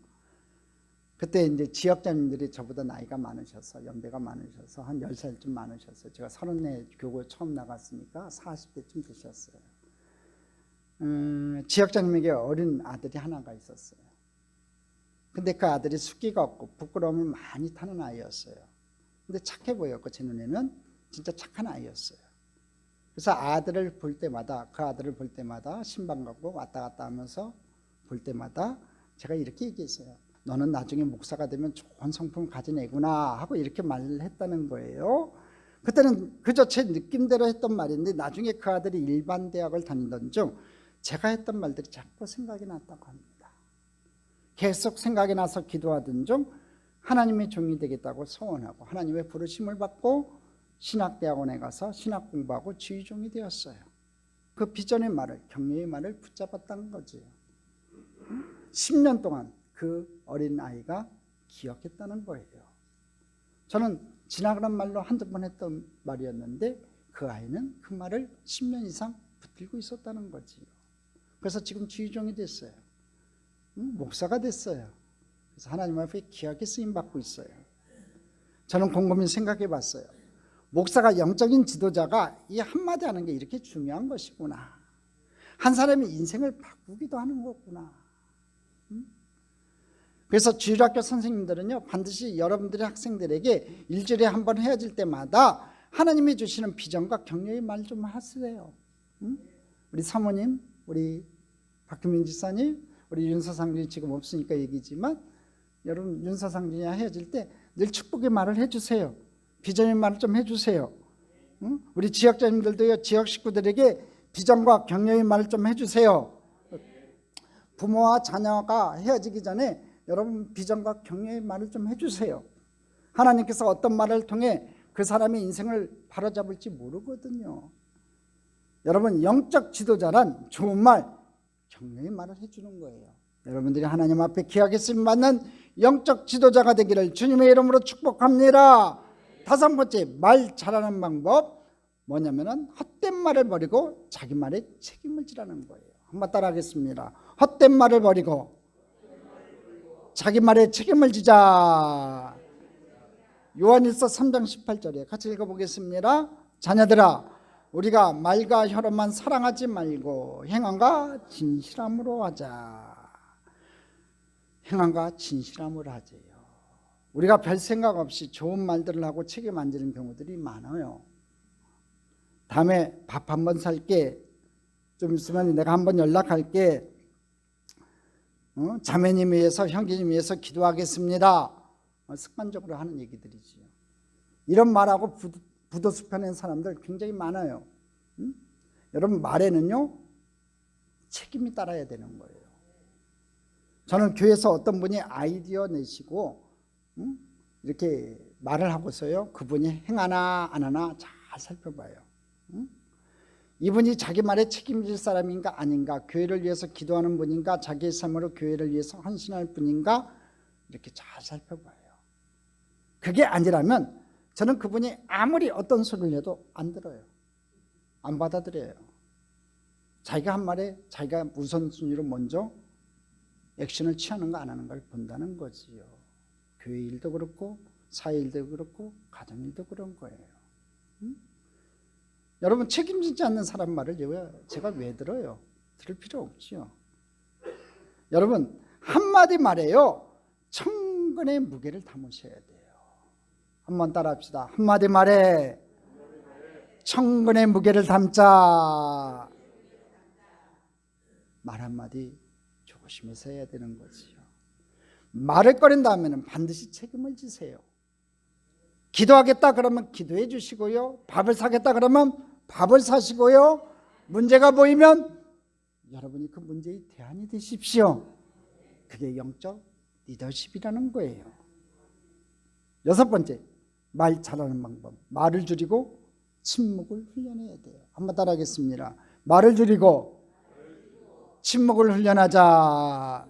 그때 이제 지역장님들이 저보다 나이가 많으셔서, 연배가 많으셔서 한 10살쯤 많으셨어요. 제가 34 교구에 처음 나갔으니까 40대쯤 되셨어요. 지역장님에게 어린 아들이 하나가 있었어요. 근데 그 아들이 숫기가 없고 부끄러움을 많이 타는 아이였어요. 근데 착해 보였고 제 눈에는 진짜 착한 아이였어요. 그래서 아들을 볼 때마다, 그 아들을 볼 때마다 신방 가고 왔다 갔다 하면서 볼 때마다 제가 이렇게 얘기했어요. 너는 나중에 목사가 되면 좋은 성품을 가진 애구나 하고 이렇게 말을 했다는 거예요. 그때는 그저 제 느낌대로 했던 말인데 나중에 그 아들이 일반 대학을 다니던 중 제가 했던 말들이 자꾸 생각이 났다고 합니다. 계속 생각이 나서 기도하던 중 하나님의 종이 되겠다고 소원하고 하나님의 부르심을 받고 신학대학원에 가서 신학 공부하고 지휘종이 되었어요. 그 비전의 말을, 격려의 말을 붙잡았다는 거지. 10년 동안 그 어린아이가 기억했다는 거예요. 저는 지나가는 말로 한두 번 했던 말이었는데 그 아이는 그 말을 10년 이상 붙들고 있었다는 거지요. 그래서 지금 지휘종이 됐어요. 목사가 됐어요. 그래서 하나님 앞에 귀하게 쓰임받고 있어요. 저는 곰곰이 생각해 봤어요. 목사가, 영적인 지도자가 이 한마디 하는 게 이렇게 중요한 것이구나. 한 사람의 인생을 바꾸기도 하는 거구나. 그래서 주일학교 선생님들은요, 반드시 여러분들의 학생들에게 일주일에 한 번 헤어질 때마다 하나님이 주시는 비전과 격려의 말 좀 하세요. 우리 사모님, 우리 박규민 지사님, 우리 윤서상준이 지금 없으니까 얘기지만 여러분, 윤서상준이와 헤어질 때 늘 축복의 말을 해주세요. 비전의 말을 좀 해주세요. 우리 지역장님들도요, 지역 식구들에게 비전과 격려의 말을 좀 해주세요. 부모와 자녀가 헤어지기 전에 여러분, 비전과 격려의 말을 좀 해주세요. 하나님께서 어떤 말을 통해 그 사람의 인생을 바로잡을지 모르거든요. 여러분, 영적 지도자란 좋은 말, 격려의 말을 해주는 거예요. 여러분들이 하나님 앞에 귀하게 쓰임받는 영적 지도자가 되기를 주님의 이름으로 축복합니다. 5번째, 말 잘하는 방법 뭐냐면은 헛된 말을 버리고 자기 말에 책임을 지라는 거예요. 한번 따라 하겠습니다. 헛된 말을 버리고 자기 말에 책임을 지자. 요한일서 3장 18절에 같이 읽어보겠습니다. 자녀들아, 우리가 말과 혀로만 사랑하지 말고 행함과 진실함으로 하자. 행함과 진실함으로 하재요. 우리가 별 생각 없이 좋은 말들을 하고 책임 안 지는 경우들이 많아요. 다음에 밥 한번 살게, 좀 있으면 내가 한번 연락할게, 자매님 위해서, 형제님 위해서 기도하겠습니다. 습관적으로 하는 얘기들이지요. 이런 말하고 부도수 펴낸 사람들 굉장히 많아요. 여러분, 말에는요, 책임이 따라야 되는 거예요. 저는 교회에서 어떤 분이 아이디어 내시고 이렇게 말을 하고서요, 그분이 행하나 안 하나 잘 살펴봐요. 이분이 자기 말에 책임질 사람인가 아닌가, 교회를 위해서 기도하는 분인가, 자기의 삶으로 교회를 위해서 헌신할 분인가, 이렇게 잘 살펴봐요. 그게 아니라면 저는 그분이 아무리 어떤 소리를 해도 안 들어요. 안 받아들여요. 자기가 한 말에 자기가 우선순위로 먼저 액션을 취하는가 안 하는가를 본다는 거지요. 교회 일도 그렇고 사회 일도 그렇고 가정 일도 그런 거예요. 여러분, 책임지지 않는 사람 말을 제가 왜 들어요? 들을 필요 없지요. 여러분, 한마디 말에요, 천근의 무게를 담으셔야 돼요. 한번 따라 합시다. 한마디 말에 천근의 무게를 담자. 말 한마디 조심해서 해야 되는 거지요. 말을 꺼낸다 하면 반드시 책임을 지세요. 기도하겠다 그러면 기도해 주시고요. 밥을 사겠다 그러면 밥을 사시고요. 문제가 보이면 여러분이 그 문제의 대안이 되십시오. 그게 영적 리더십이라는 거예요. 6번째, 말 잘하는 방법. 말을 줄이고 침묵을 훈련해야 돼요. 한번 따라하겠습니다. 말을 줄이고 침묵을 훈련하자.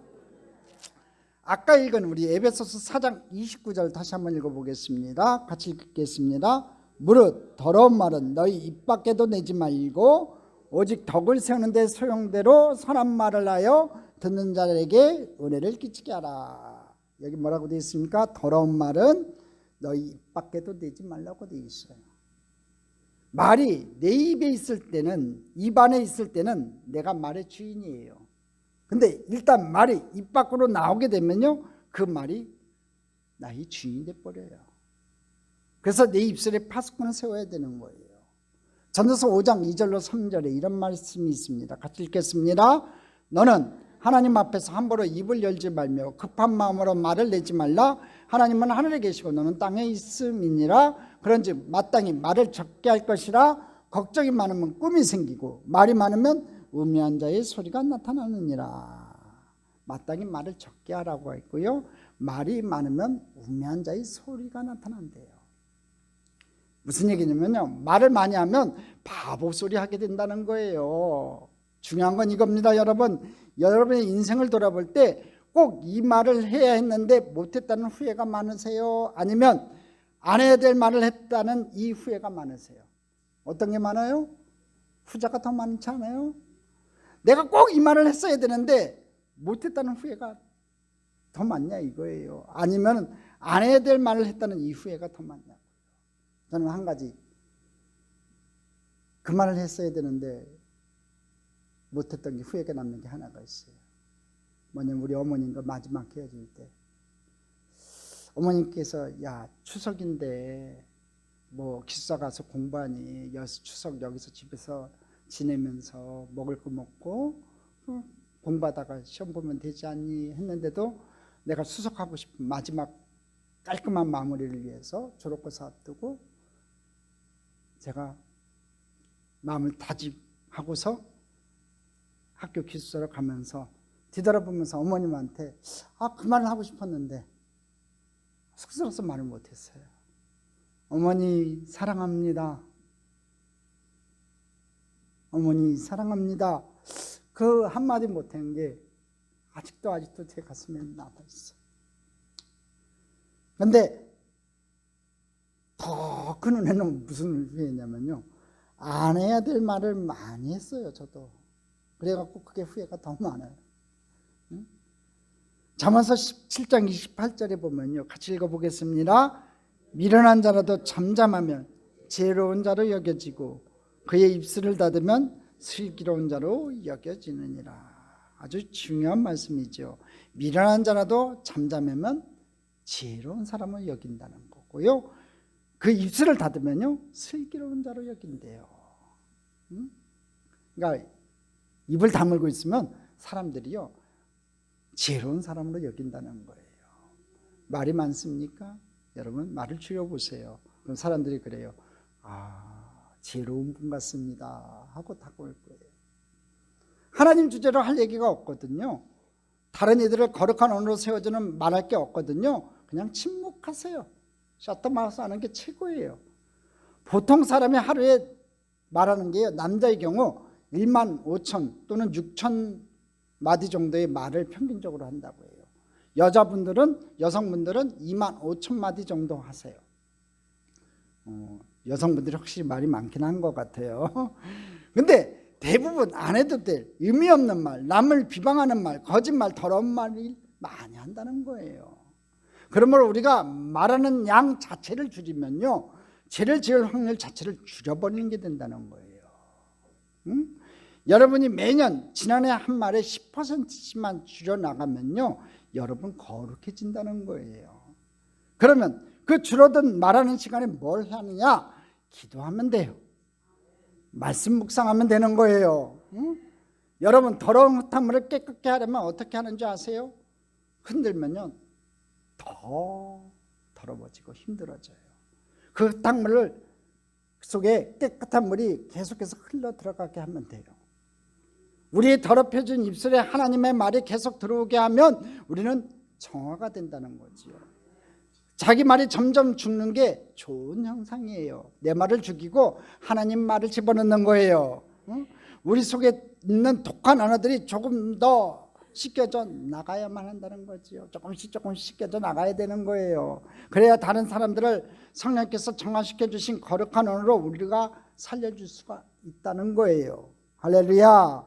아까 읽은 우리 에베소서 4장 29절 다시 한번 읽어보겠습니다. 같이 읽겠습니다. 무릇 더러운 말은 너희 입 밖에도 내지 말고 오직 덕을 세우는 데 소용대로 선한 말을 하여 듣는 자에게 은혜를 끼치게 하라. 여기 뭐라고 되어 있습니까? 더러운 말은 너희 입 밖에도 내지 말라고 되어 있어요. 말이 내 입에 있을 때는, 입 안에 있을 때는 내가 말의 주인이에요. 근데 일단 말이 입 밖으로 나오게 되면요, 그 말이 나의 주인이 돼버려요. 그래서 내 입술에 파수꾼을 세워야 되는 거예요. 전도서 5장 2절로 3절에 이런 말씀이 있습니다. 같이 읽겠습니다. 너는 하나님 앞에서 함부로 입을 열지 말며 급한 마음으로 말을 내지 말라. 하나님은 하늘에 계시고 너는 땅에 있음이니라. 그런즉 마땅히 말을 적게 할 것이라. 걱정이 많으면 꿈이 생기고 말이 많으면 우매한 자의 소리가 나타나느니라. 마땅히 말을 적게 하라고 했고요, 말이 많으면 우매한 자의 소리가 나타난대요. 무슨 얘기냐면요, 말을 많이 하면 바보 소리 하게 된다는 거예요. 중요한 건 이겁니다. 여러분의 인생을 돌아볼 때 꼭 이 말을 해야 했는데 못했다는 후회가 많으세요? 아니면 안 해야 될 말을 했다는 이 후회가 많으세요? 어떤 게 많아요? 후자가 더 많지 않아요? 내가 꼭 이 말을 했어야 되는데 못했다는 후회가 더 많냐 이거예요. 아니면 안 해야 될 말을 했다는 이 후회가 더 많냐고요. 저는 한 가지, 그 말을 했어야 되는데 못했던 게 후회가 남는 게 하나가 있어요. 뭐냐면 우리 어머님과 마지막 헤어질 때 어머님께서 야 추석인데 뭐 기숙사 가서 공부하니 추석 여기서 집에서 지내면서 먹을 거 먹고 공부하다가 시험 보면 되지 않니 했는데도 내가 수석하고 싶은 마지막 깔끔한 마무리를 위해서 졸업고사 앞두고 제가 마음을 다짐하고서 학교 기숙사로 가면서 뒤돌아보면서 어머님한테 그 말을 하고 싶었는데 쑥스러워서 말을 못했어요. 어머니 사랑합니다. 어머니 사랑합니다. 그 한마디 못한 게 아직도 제 가슴에 남아있어요. 그런데 더 큰 은혜는 무슨 후회냐면요, 안 해야 될 말을 많이 했어요. 저도 그래갖고 그게 후회가 더 많아요. 잠언서 17장 28절에 보면요, 같이 읽어보겠습니다. 미련한 자라도 잠잠하면 지혜로운 자로 여겨지고 그의 입술을 닫으면 슬기로운 자로 여겨지느니라. 아주 중요한 말씀이죠. 미련한 자라도 잠잠하면 지혜로운 사람을 여긴다는 거고요, 그 입술을 닫으면요 슬기로운 자로 여긴대요. 그러니까 입을 다물고 있으면 사람들이요 지혜로운 사람으로 여긴다는 거예요. 말이 많습니까? 여러분 말을 줄여보세요. 그럼 사람들이 그래요. 지혜로운 분 같습니다 하고 다가올 거예요. 하나님 주제로 할 얘기가 없거든요. 다른 이들을 거룩한 언어로 세워주는 말할 게 없거든요. 그냥 침묵하세요. 셔터마우스 하는 게 최고예요. 보통 사람이 하루에 말하는 게요, 남자의 경우 1만 5천 또는 6천 마디 정도의 말을 평균적으로 한다고 해요. 여성분들은 2만 5천 마디 정도 하세요. 여성분들이 확실히 말이 많긴 한 것 같아요. 근데 대부분 안 해도 될 의미 없는 말, 남을 비방하는 말, 거짓말, 더러운 말을 많이 한다는 거예요. 그러므로 우리가 말하는 양 자체를 줄이면요, 죄를 지을 확률 자체를 줄여버리는 게 된다는 거예요. 여러분이 매년 지난해 한 말에 10%씩만 줄여나가면요, 여러분 거룩해진다는 거예요. 그러면 그 줄어든 말하는 시간에 뭘 하느냐? 기도하면 돼요. 말씀 묵상하면 되는 거예요. 여러분 더러운 흙탕물을 깨끗게 하려면 어떻게 하는지 아세요? 흔들면요 더 더러워지고 힘들어져요. 그 흙탕물 속에 깨끗한 물이 계속해서 흘러 들어가게 하면 돼요. 우리의 더럽혀진 입술에 하나님의 말이 계속 들어오게 하면 우리는 정화가 된다는 거지요. 자기 말이 점점 죽는 게 좋은 현상이에요. 내 말을 죽이고 하나님 말을 집어넣는 거예요. 우리 속에 있는 독한 언어들이 조금 더 씻겨져 나가야만 한다는 거지요. 조금씩 씻겨져 나가야 되는 거예요. 그래야 다른 사람들을 성령께서 정화시켜 주신 거룩한 언어로 우리가 살려줄 수가 있다는 거예요. 할렐루야.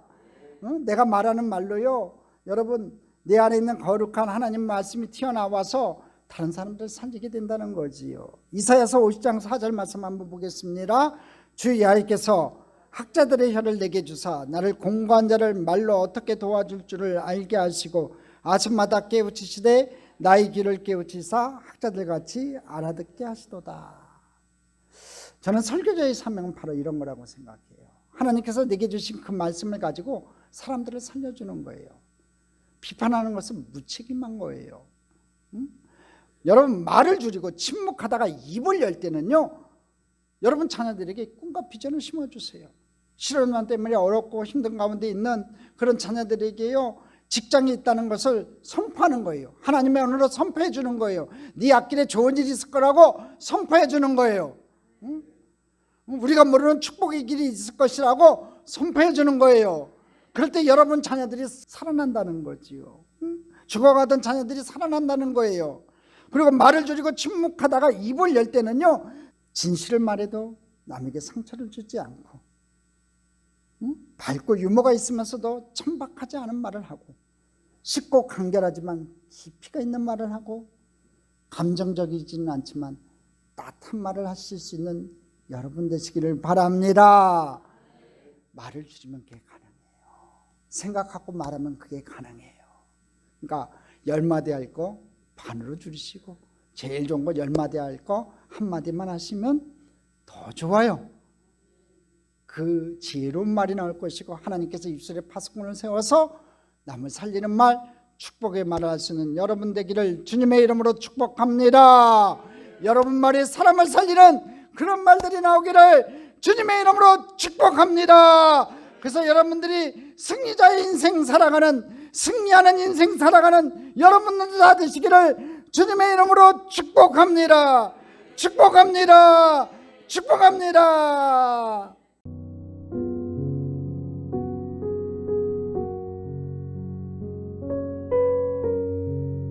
내가 말하는 말로요, 여러분 내 안에 있는 거룩한 하나님 말씀이 튀어나와서 다른 사람들을 살리게 된다는 거지요. 이사야서 50장 4절 말씀 한번 보겠습니다. 주 여호와께서 학자들의 혀를 내게 주사 나를 공고한 자를 말로 어떻게 도와줄 줄을 알게 하시고 아침마다 깨우치시되 나의 귀를 깨우치사 학자들같이 알아듣게 하시도다. 저는 설교자의 사명은 바로 이런 거라고 생각해요. 하나님께서 내게 주신 그 말씀을 가지고 사람들을 살려주는 거예요. 비판하는 것은 무책임한 거예요. 여러분 말을 줄이고 침묵하다가 입을 열 때는요, 여러분 자녀들에게 꿈과 비전을 심어주세요. 실업난 때문에 어렵고 힘든 가운데 있는 그런 자녀들에게요, 직장이 있다는 것을 선포하는 거예요. 하나님의 언어로 선포해 주는 거예요. 네 앞길에 좋은 일이 있을 거라고 선포해 주는 거예요. 우리가 모르는 축복의 길이 있을 것이라고 선포해 주는 거예요. 그럴 때 여러분 자녀들이 살아난다는 거지요. 죽어가던 자녀들이 살아난다는 거예요. 그리고 말을 줄이고 침묵하다가 입을 열 때는요, 진실을 말해도 남에게 상처를 주지 않고, 밝고 유머가 있으면서도 천박하지 않은 말을 하고, 쉽고 간결하지만 깊이가 있는 말을 하고, 감정적이지는 않지만 따뜻한 말을 하실 수 있는 여러분 되시기를 바랍니다. 말을 줄이면 그게 가능해요. 생각하고 말하면 그게 가능해요. 그러니까 10마디 할 거 반으로 줄이시고, 제일 좋은 거 10마디 할 거 한마디만 하시면 더 좋아요. 그 지혜로운 말이 나올 것이고, 하나님께서 입술에 파수꾼을 세워서 남을 살리는 말, 축복의 말을 할 수 있는 여러분 되기를 주님의 이름으로 축복합니다. 여러분 말이 사람을 살리는 그런 말들이 나오기를 주님의 이름으로 축복합니다. 그래서 여러분들이 승리자의 인생 살아가는, 승리하는 인생 살아가는 여러분들 다 되시기를 주님의 이름으로 축복합니다. 축복합니다. 축복합니다.